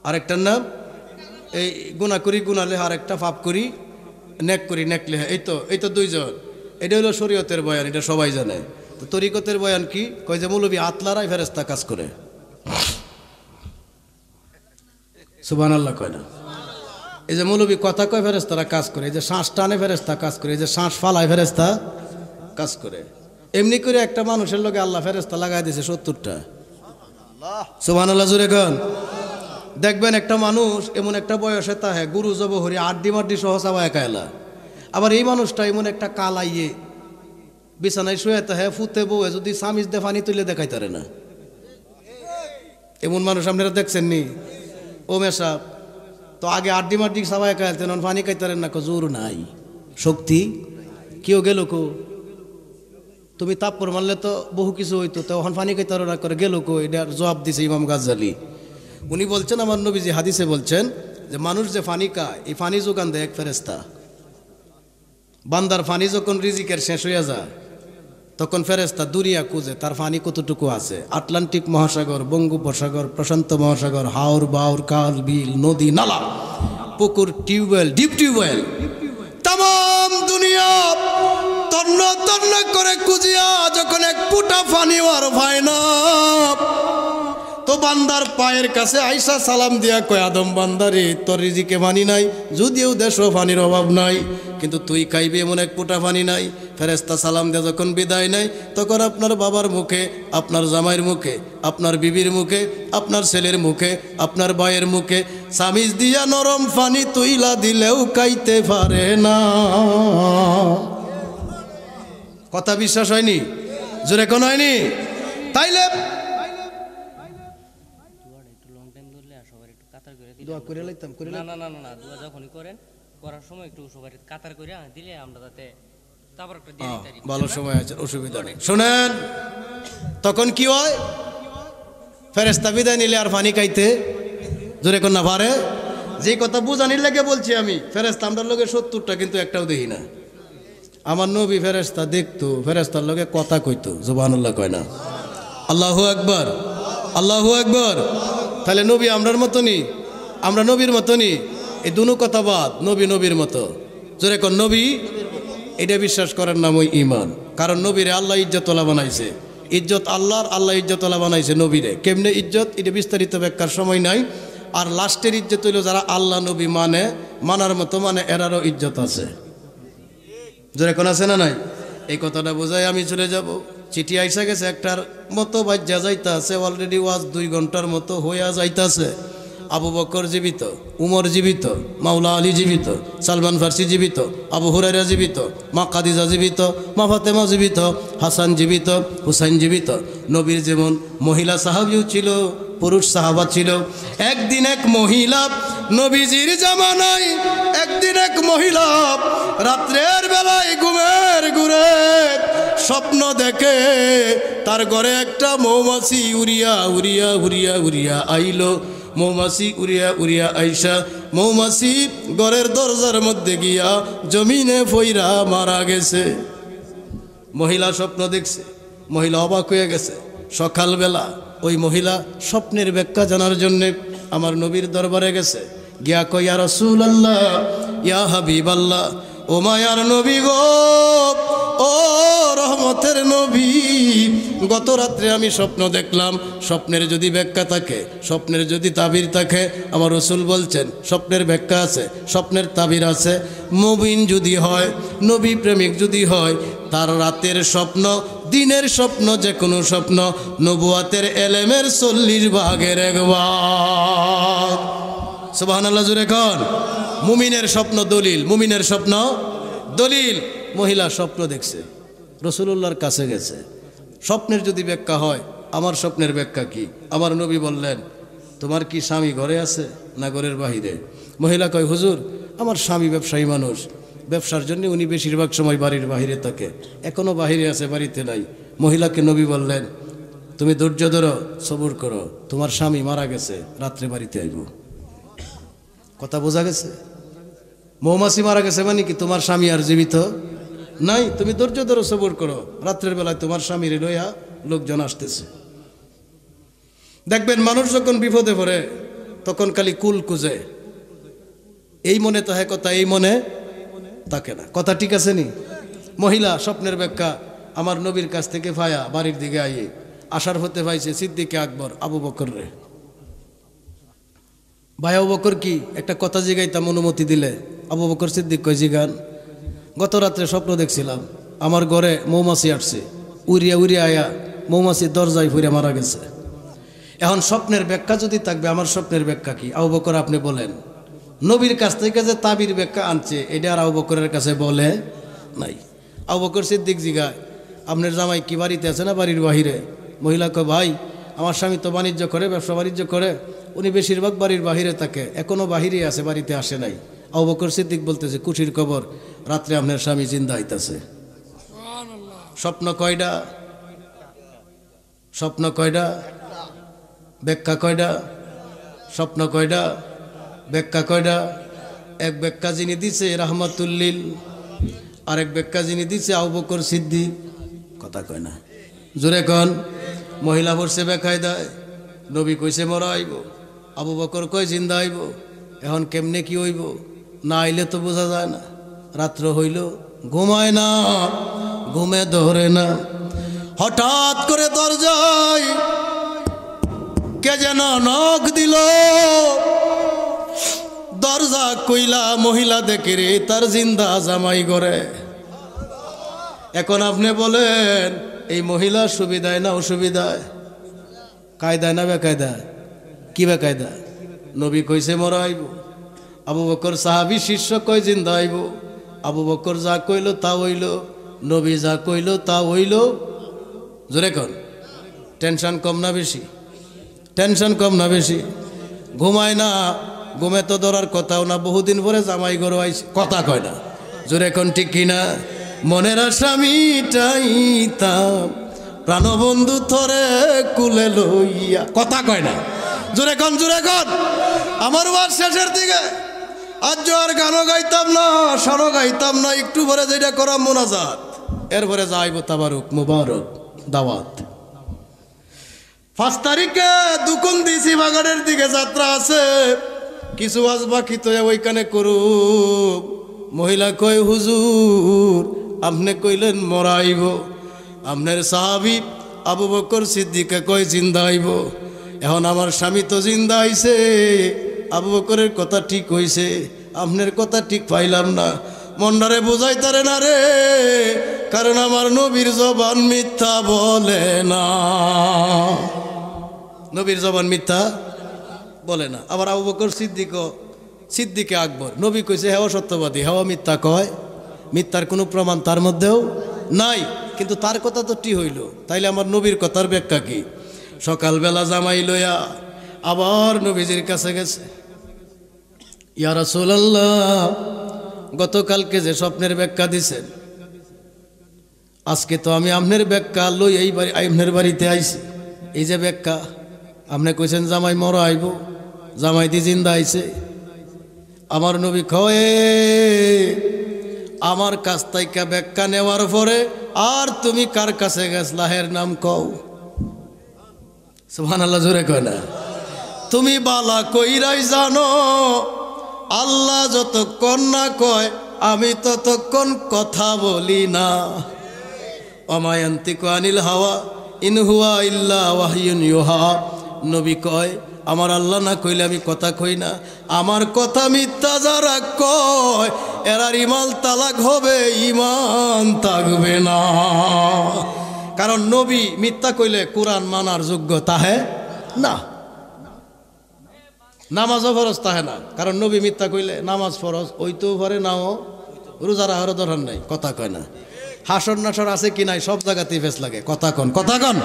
আরেকটার নাম এই গুণা করি গুণালে আর একটা পাপ করি নেক করি নেকলে, এই তো দুইজন। এটা হলো শরীয়তের বয়ান, এটা সবাই জানে। তো তরিকতের বয়ান কি কয় যে মৌলবী আতলারাই ফেরেশতা কাজ করে। সুবহানাল্লাহ কয় না? এই যে মৌলবী কথা কয় ফেরেশতারা কাজ করে, এই যে শ্বাস টানে ফেরেশতা কাজ করে, এই যে শ্বাস ফালায় ফেরেশতা কাজ করে। এমনি করে একটা মানুষের লগে আল্লাহ ফেরেশতা লাগাই দিয়েছে 70টা। সুবহানাল্লাহ জোরে কন। দেখবেন একটা মানুষ এমন একটা বয়সে তাহে গুরু জবহরি আড্ডি মাড্ডি সহ চাওয়া একাইলা। আবার এই মানুষটা এমন একটা কালাইয়ে বিছানায় শুয়ে তাহে ফুতে বউয়ে যদি সামিজ দে ফানি তুলে দেখাইতারে না। এমন মানুষ আপনারা দেখছেন নি? ও মেশা তো আগে আড্ডি মাড্ডি চাওয়া একাইতেন, ফানি খাইতারেন না, জোর নাই, শক্তি কেউ গেল কো। তুমি তাপ্পর মারলে তো বহু কিছু হইতো, তখন ফানি খাইতারো না করে গেল কো। এটার জবাব দিছে ইমাম গাজ্জালি। উনি বলছেন আমার নবীজি হাদিসে বলছেন যে মানুষ যে ফানি খায়, এই ফানি যোগান দেয় এক ফেরেশতা। বান্দার ফানি যখন রিজিকের শেষ হইয়া যায় তখন ফেরেশতা দুনিয়া খুঁজে তার ফানি কতটুকু আছে। আটলান্টিক মহাসাগর, বঙ্গোপসাগর, প্রশান্ত মহাসাগর, হাওর বাউর, কাল বিল, নদী নালা, পুকুর, টিউবওয়েল, ডিপ টিউবওয়েল, তাম দুনিয়া তন্ন তন্ন করে খুঁজিয়া যখন এক ফুটা ফানি আর পায় না, তো বান্দার পায়ের কাছে আইসা সালাম দিয়া কয়, আদম বান্দারে তোর রিজিকে পানি নাই, যদিও দেশ পানির অভাব নাই, কিন্তু তুই খাইবি এমন এক ফুটা পানি নাই। ফেরেশতা সালাম দিয়ে যখন বিদায় নেয় তখন আপনার বাবার মুখে, আপনার জামাইয়ের মুখে, আপনার বিবির মুখে, আপনার ছেলের মুখে, আপনার ভাইয়ের মুখে সামিজ দিয়া নরম পানি তুইলা দিলেও খাইতে পারে না। কথা বিশ্বাস হয়নি? জোরে কোন হয়নি? তাইলে দোয়া করে লাইতাম করে না না না না দোয়া যখনই করেন করার সময় একটু সবাই কাতার করে দিলে আমরা যাতে তারপর একটা দিয়ে দিতে পারি। ভালো সময় আছে, অসুবিধা নেই। শুনেন তখন কি হয়, ফেরেশতা বিদায় নিলে আর পানি খাইতে জোরে কোন না পারে। যে কথা বুঝানির লাগে বলছি আমি, ফেরেশতা আমরার লগে 70টা কিন্তু একটাও দেখি না। আমার নবী ফেরেশতা দেখতো, ফেরেশতার লগে কথা কইতো, সুবহানাল্লাহ কয় না? আল্লাহু আকবার, আল্লাহু আকবার। তাহলে নবী আমরার মতনই, আমরা নবীর মতনই। এই দুনো কথা বাদ, নবী নবীর মতো। জোরে কোন নবী, এটা বিশ্বাস করার নাম ওই ঈমান। কারণ নবীরে আল্লাহ ইজ্জতওয়ালা বানাইছে, ইজ্জত আল্লাহর, আল্লাহ ইজ্জতওয়ালা বানাইছে নবীরে। কেমনে ইজ্জত এটা বিস্তারিত ব্যাখ্যার সময় নাই। আর লাস্টের ইজ্জত হইল যারা আল্লাহ নবী মানে, মানার মতো মানে, এরারও ইজ্জত আছে। জোরে কোন আছে না নাই? এই কথাটা বোঝাই আমি চলে যাব। চিঠি আইসা গেছে একটার মতো বাজ্যা যাইতা আছে, অলরেডি ওয়াজ 2 ঘন্টার মতো হইয়া যাইতাছে। আবু বকর জীবিত, উমর জীবিত, মাওলা আলী জীবিত, সালমান ফার্সি জীবিত, আবু হুরায়রা জীবিত, মা খাদিজা জীবিত, মা ফাতেমা জীবিত, হাসান জীবিত, হুসাইন জীবিত। নবীর যেমন মহিলা সাহাবীও ছিল, পুরুষ সাহাবা ছিল। একদিন এক মহিলা নবীজির জামানায়, একদিন এক মহিলা রাত্রের বেলায় ঘুমের ঘুরে স্বপ্ন দেখে তার ঘরে একটা মৌমাছি উড়িয়া উড়িয়া উড়িয়া উড়িয়া আইলো। মৌমাছি উড়িয়া উড়িয়া আইসা মৌমাছি ঘরের দরজার মধ্যে গিয়া জমিনে ফইরা মারা গেছে। মহিলা স্বপ্ন দেখছে, মহিলা অবাক হয়ে গেছে। সকালবেলা ওই মহিলা স্বপ্নের ব্যাখ্যা জানার জন্যে আমার নবীর দরবারে গেছে। গিয়া কই, ইয়া রাসূলুল্লাহ, ইয়া হাবিবাল্লাহ, ও মায়ার নবী গো, ও রহমতের নবী, গত রাত্রে আমি স্বপ্ন দেখলাম। স্বপ্নের যদি ব্যাখ্যা থাকে, স্বপ্নের যদি তাবির থাকে, আমার রাসূল বলছেন স্বপ্নের ব্যাখ্যা আছে, স্বপ্নের তাবির আছে। মুমিন যদি হয়, নবী প্রেমিক যদি হয়, তার রাতের স্বপ্ন, দিনের স্বপ্ন, যে কোনো স্বপ্ন নবুয়াতের এলেমের 40 ভাগের 1 ভাগ। সুবহানাল্লাহ জোরে কোন। মুমিনের স্বপ্ন দলিল, মুমিনের স্বপ্ন দলিল। মহিলা স্বপ্ন দেখছে, রাসূলুল্লাহর কাছে গেছে। স্বপ্নের যদি ব্যাখ্যা হয়, আমার স্বপ্নের ব্যাখ্যা কি? আমার নবী বললেন, তোমার কি স্বামী ঘরে আছে না ঘরের বাহিরে? মহিলা কয়, হুজুর আমার স্বামী ব্যবসায়ী মানুষ, ব্যবসার জন্য উনি বেশিরভাগ সময় বাড়ির বাহিরে থাকে, এখনো বাহিরে আছে, বাড়িতে নাই। মহিলাকে নবী বললেন, তুমি ধৈর্য ধরো, সবুর করো, তোমার স্বামী মারা গেছে, রাত্রে বাড়িতে আইব। কথা বোঝা গেছে? মৌমাছি মারা গেছে মানে কি তোমার স্বামী আর জীবিত নাই? তুমি ধৈর্য ধরো, সবুর করো, রাত্রের বেলায় তোমার স্বামীর লইয়া লোকজন আসতেছে। দেখবেন মানুষ যখন বিপদে পড়ে তখন খালি কুল খুঁজে, এই মনে তো হ্যাঁ কথা, এই মনে থাকে না কথা। ঠিক আছে নি? মহিলা স্বপ্নের ব্যাখ্যা আমার নবীর কাছ থেকে ভায়া বাড়ির দিকে আইয়ে আসার হতে পাইছে সিদ্দিকে আকবর আবু বকর রে। ভাই আবু বকর কি একটা কথা জিগাইতাম অনুমতি দিলে? আবু বকর সিদ্দিক কই জিগান। গত রাত্রে স্বপ্ন দেখছিলাম আমার ঘরে মৌমাছি আসছে, উড়িয়া উড়িয়া আয়া মৌমাছির দরজায় ফুরে মারা গেছে। এখন স্বপ্নের ব্যাখ্যা যদি থাকবে, আমার স্বপ্নের ব্যাখ্যা কি? আবু বকর আপনি বলেন। নবীর কাছ থেকে যে তাবির ব্যাখ্যা আনছে এটা আর আবু বকরের কাছে বলে নাই। আবু বকর সিদ্দিক জিগায়, আপনার জামাই কি বাড়িতে আছে না বাড়ির বাহিরে? মহিলা কয়, ভাই আমার স্বামী তো বাণিজ্য করে, ব্যবসা বাণিজ্য করে, উনি বেশিরভাগ বাড়ির বাহিরে থাকে, এখনও বাহিরে আছে, বাড়িতে আসে নাই। আবু বকর সিদ্দিক বলতেছে, খুশির খবর, রাত্রে আপনার স্বামী জিন্দা হইতাছে। স্বপ্ন কয়টা? স্বপ্ন কয়টা? ব্যাখ্যা কয়টা? স্বপ্ন কয়টা? ব্যাখ্যা কয়টা? এক ব্যাখ্যা যিনি দিছে রাহমাতুল্লিল, আরেক ব্যাখ্যা যিনি দিছে আবু বকর সিদ্দিক। কথা কয় না, জোরে কন। মহিলা বসে ব্যাখ্যায় দেয়, নবী কইছে মরা আইব, আবু বকর কয় জিন্দা আইব। এখন কেমনে কি হইব? না আইলে তো বোঝা যায় না। রাত্র হইল, ঘুমায় না, ঘুমে ধরে না। হঠাৎ করে দরজায় কে যেন নখ দিল। দরজা কইলা মহিলা দেখে রে তার জিন্দা জামাই ঘরে। এখন আপনি বলেন এই মহিলা সুবিধায় না অসুবিধায়? কায়দায় না বেকায়দায়? কি বেকায়দা? নবী কইছে মরা আইব, আবু বকর সাহাবী শিষ্য কয় জিন্দা আইব। আবু বকর যা কইল তা হইল, নবী যা কইল তা হইল। জোরে কর। টেনশন কম না বেশি? টেনশন কম না বেশি? ঘুমায় না, ঘুমে তো ধরার কথাও না, বহুদিন পরে জামাই ঘর আইছে। কথা কয় না, জোরে কোন ঠিক কিনা? মনের আশা মিটাইতাম প্রাণবন্ধু থরে কুলে লইয়া। কথা কয় না, জোরে কোন, জোরে কোন। আমার ওয়াজ শেষের দিকে, আজ আর গানও গাইতাম না, সারও গাইতাম না, একটু পরে যেটা করা মোনাজাত, এরপরে যাইব তাবারুক মুবারক দাওয়াত। 5 তারিখে দুকুন দিছি বাগানের দিকে যাত্রা আছে, কিছু আজ বাকি তো ওইখানে করু। মহিলা কয়, হুজুর আপনি কইলেন মরাইব, আপনার সাহাবী আবু বকর সিদ্দিকে কয় জিন্দা আইব। এখন আমার স্বামী তো জিন্দা আইছে, আবু বকরের কথা ঠিক হইছে, আপনার কথা ঠিক পাইলাম না। মন্ডারে বোঝাই তারে না রে, কারণ আমার নবীর জবান মিথ্যা বলে না। নবীর জবান মিথ্যা বলে না। আবার আবু বকর সিদ্দিকে আকবর, নবী কইছে হেও সত্যবাদী, হেও মিথ্যা কয়, মিথ্যার কোনো প্রমাণ তার মধ্যেও নাই, কিন্তু তার কথা তো ঠিক হইল। তাইলে আমার নবীর কথার ব্যাখ্যা কি? সকালবেলা জামাই লইয়া আবার নবীজির কাছে গেছে। ইয়া রাসূলুল্লাহ, গতকালকে যে স্বপ্নের ব্যাখ্যা দিছেন, আজকে তো আমি আপনার ব্যাখ্যা লই এই বাড়ি, আপনার বাড়িতে আইছি। এই যে ব্যাখ্যা আপনি কইছেন জামাই মরা আইব, জামাই দি জিন্দা আইছে। আমার নবী কয়, আমার কাছ থেকে ব্যাখ্যা নেওয়ার পরে আর তুমি কার কাছে গেছলা হের নাম কও। সুবহানাল্লাহ, জোরে কয় না। তুমি বালা কইরাই জানো, আল্লাহ যতক্ষণ না কয় আমি ততক্ষণ কথা বলি না। অমায়ান্তিকু আনিল হাওয়া ইন হুয়া ইল্লা ওয়াহয়ুন ইউহা। নবী কয়, আমার আল্লাহ না কইলে আমি কথা কই না। আমার কথা মিথ্যা যারা কয় এরার ইমান তালাক হবে, ইমান থাকবে না। কারণ নবী মিথ্যা কইলে কোরআন মানার যোগ্য তাহে না, নামাজও ফরজ তাহে না। কারণ নবী মিথ্যা কইলে নামাজ ফরজ ওইতেও পারে, নাও রোজা রাখারও দরকার নাই। কথা কয় না। হাসর নাসর আছে কি নাই সব জায়গাতেই ফেস লাগে। কথা কন, কথা কন।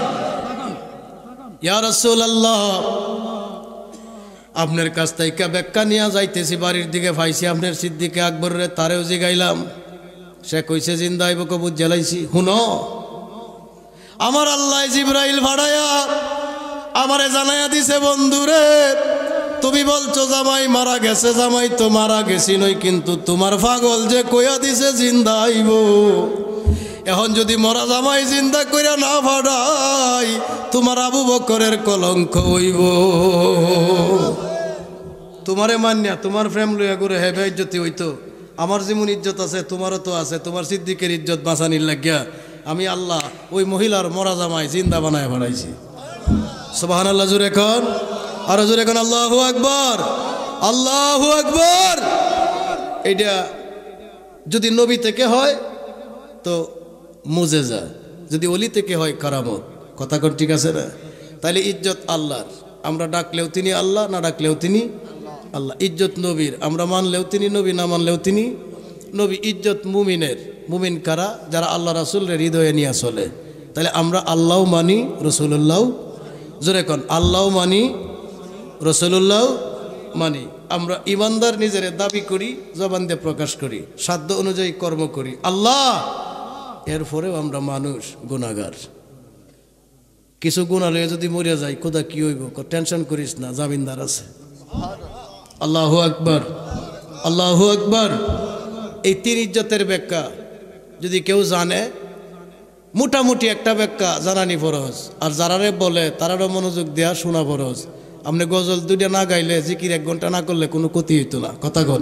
ইয়া রাসূলুল্লাহ, আপনার কাছ থেকে ব্যাখ্যা নিয়ে যাইতেছি, বাড়ির দিকে পাইছি আপনার সিদ্দিকে আকবরের, তারেও জিগাইলাম, সে কইছে জিন্দা আইব, কবুত জ্বালাইছি। হুনো, আমার আল্লাহ জিবরাইল ভাড়ায়া আমারে জানাইয়া দিছে, বন্ধুরে তুমি বলছো জামাই মারা গেছে, জামাই তো মারা গেছি নই, কিন্তু তোমার পাগল যে কইয়া দিছে জিন্দা আইব। এখন যদি মরা জামাই জিন্দা কইরা না ভাড়াই, তোমার আবু বকরের কলঙ্ক হইব। তোমারে মান্যা তোমার প্রেম লইয়া করে হেবে ইজ্জতি হইতো আমার যেমন ইজ্জত আছে তোমারও তো আছে তোমার সিদ্দিকের ইজ্জত বাঁচানির লাগিয়া আমি আল্লাহ ওই মহিলার মরা জামাই জিন্দা বানায় বাড়াইছি সুবহানাল্লাহ জোরে এখন আরো জোরে এখন আল্লাহু আকবার আল্লাহু আকবার এইটা যদি নবী থেকে হয় তো মুজেজা যদি অলি থেকে হয় কারামত কথা কোন ঠিক আছে না তাহলে ইজ্জত আল্লাহর আমরা ডাকলেও তিনি আল্লাহ না ডাকলেও তিনি আল্লাহ ইজ্জত নবীর আমরা মানলেও তিনি নবী না মানলেও তিনি নবী ইজ্জত মুমিনের মুমিন কারা যারা আল্লাহ রাসূলের হৃদয়ে নিয়ে চলে তাহলে আমরা আল্লাহ মানি রাসূলুল্লাহ জোরে কোন আল্লাহ মানি রাসূলুল্লাহ মানি আমরা ইমানদার নিজের দাবি করি জবান দিয়ে প্রকাশ করি সাধ্য অনুযায়ী কর্ম করি আল্লাহ এরপরেও আমরা মানুষ গুনাহগার কিছু গুনাহ লয়ে যদি মরে যাই খোদা কি হইব টেনশন করিস না জামিনদার আছে আল্লাহু আকবার আল্লাহু আকবার এই তিন ইজ্জতের ব্যাখ্যা যদি কেউ জানে মোটামুটি একটা ব্যাখ্যা জানানি ফরজ আর যারারে বলে তারারও মনোযোগ দেওয়া শোনা ফরজ আপনি গজল দুইটা না গাইলে জিকির 1 ঘন্টা না করলে কোনো ক্ষতি হইতো না কথা কোন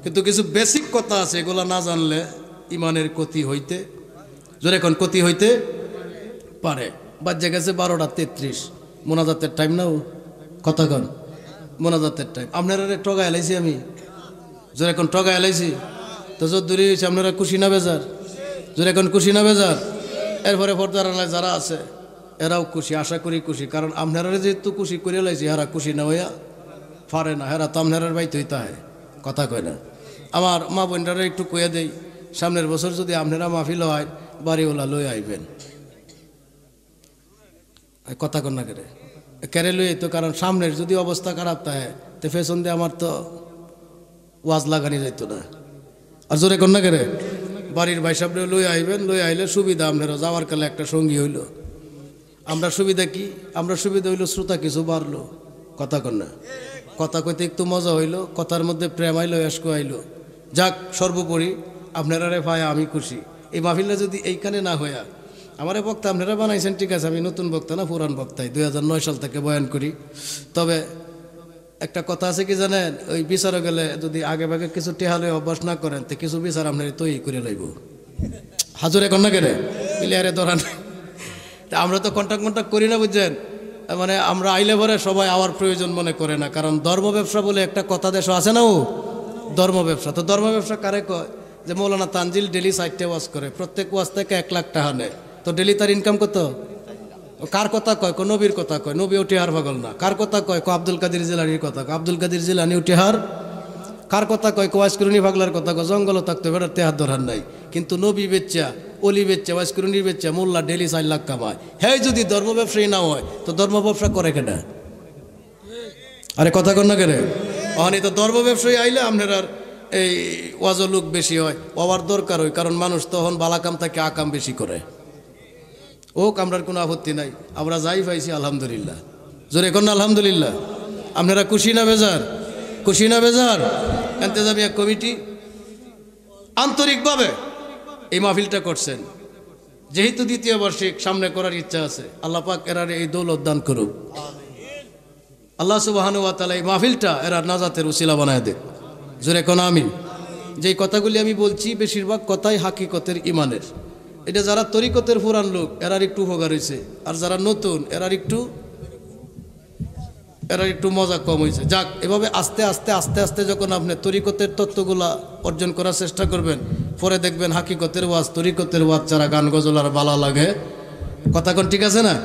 কিন্তু কিছু বেসিক কথা আছে এগুলো না জানলে ইমানের ক্ষতি হইতে জোরে কোন ক্ষতি হইতে পারে বাজে গেছে 12:33 মোনাজাতের টাইম নাও কথা কোন মোনাজাতের টাইম আপনারা টগায় লাইছি আমি জোরে কোন টগায় লাইছি তো যদ্দূরি হয়েছে আপনারা খুশি না বেজার জোরে কোন খুশি না বেজার এরপরে পর্দার যারা আছে এরাও খুশি আশা করি খুশি কারণ আপনারা যেহেতু খুশি করে লাইছি হেরা খুশি না হইয়া পারে না হেরা তো আপনার বাইতে হইতে হয় কথা কয় না আমার মা বোনরা একটু কয়ে দেই সামনের বছর যদি আপনারা মাহফিল হয় বাড়িওয়ালা লই আইবেন কথা কন না কেরে কেড়ে লই তো কারণ সামনের যদি অবস্থা খারাপ থাকে তো ফেশন দিয়ে আমার তো ওয়াজ লাগানি যাইত না আর জোরে কন না কেরে বাড়ির ভাই সামনে লই আইবেন লই আইলে সুবিধা আপনারা যাওয়ার কালে একটা সঙ্গী হইল আমরা সুবিধা কি আমরা সুবিধা হইল শ্রোতা কিছু বাড়লো কথা কন না কথা কইতে একটু মজা হইল কথার মধ্যে প্রেম আইলো এসকো আইলো যাক সর্বোপরি আপনারা রে ভাই আমি খুশি এই মাহফিলটা যদি এইখানে না হইয়া আমারে বক্তা আপনারা বানাইছেন ঠিক আছে আমি নতুন বক্তা না পুরান বক্তাই 2009 সাল থেকে বয়ান করি তবে একটা কথা আছে কি জানেন ওই বিচারও গেলে যদি আগে ভাগে কিছু টেহালে অভ্যাস না করেন তো কিছু বিচার আপনার তৈরি করে লইব হাজুরে কন্যা কেড়ে প্লেয়ারে ধরান তা আমরা তো কন্টাক্ট করি না বুঝছেন মানে আমরা আইলে পরে সবাই আওয়ার প্রয়োজন মনে করে না কারণ ধর্ম ব্যবসা বলে একটা কথা দেশ আছে না ও ধর্ম ব্যবসা তো ধর্ম ব্যবসা কারে কয় যে মৌলানা তানজিল ডেলি 4টে ওয়াজ করে প্রত্যেক ওয়াজ থেকে 1 লাখ টাকা নেয় তো ডেলি তার ইনকাম কত কার কথা কয় নবীর কথা কয় নবী উঠেহার পাগল না কার কথা কয় আব্দুল কাদের জিলানির কথা আব্দুল কাদের জিলানি উঠেহার কার কথা কয় ওয়াইসকুরুনি পাগলার কথা কয় জঙ্গলও থাকতো বেটার তেহার ধরার নাই কিন্তু নবী বেচ্চা অলি বেচ্চা ওয়াইসকুরুনির বেচ্চা মোল্লা ডেলি 4 লাখ কামায় হ্যাঁ যদি ধর্ম ব্যবসায়ী না হয় তো ধর্ম ব্যবসা করে কেনা আরে কথা কন না কেনে অনেক তো ধর্ম ব্যবসায়ী আইলে আপনার এই ওয়াজও লোক বেশি হয় হওয়ার দরকার হয় কারণ মানুষ তখন বালাকাম থেকে আকাম বেশি করে ও কামরার কোনো আপত্তি নাই আমরা যাই পাইছি আলহামদুলিল্লাহ জোরে কোন আলহামদুলিল্লাহ আপনারা খুশি না বেজার খুশি না বেজার ইন্তেজামিয়া কমিটি আন্তরিকভাবে এই মাহফিলটা করছেন যেহেতু দ্বিতীয় বার্ষিক সামনে করার ইচ্ছা আছে আল্লাহ পাক এরারে এই দৌলত দান করুক আল্লাহ সুবহানাহু ওয়া তাআলা এই মাহফিলটা এরা নাজাতের উসিলা বানায় দেয় জোরে কোন আমিন যেই কথাগুলি আমি বলছি বেশিরভাগ কথাই হাকিকতের ইমানের এটা যারা তরিকতের পুরান লোক এরার একটু উপকার হয়েছে আর যারা নতুন এরার একটু মজা কম হয়েছে যাক এভাবে আস্তে আস্তে আস্তে আস্তে যখন আপনি তরিকতের তত্ত্বগুলা অর্জন করার চেষ্টা করবেন পরে দেখবেন হাকিকতের ওয়াজ তরিকতের ওয়াজ ছাড়া গান গজল আর ভালো লাগে কথা কোন ঠিক আছে না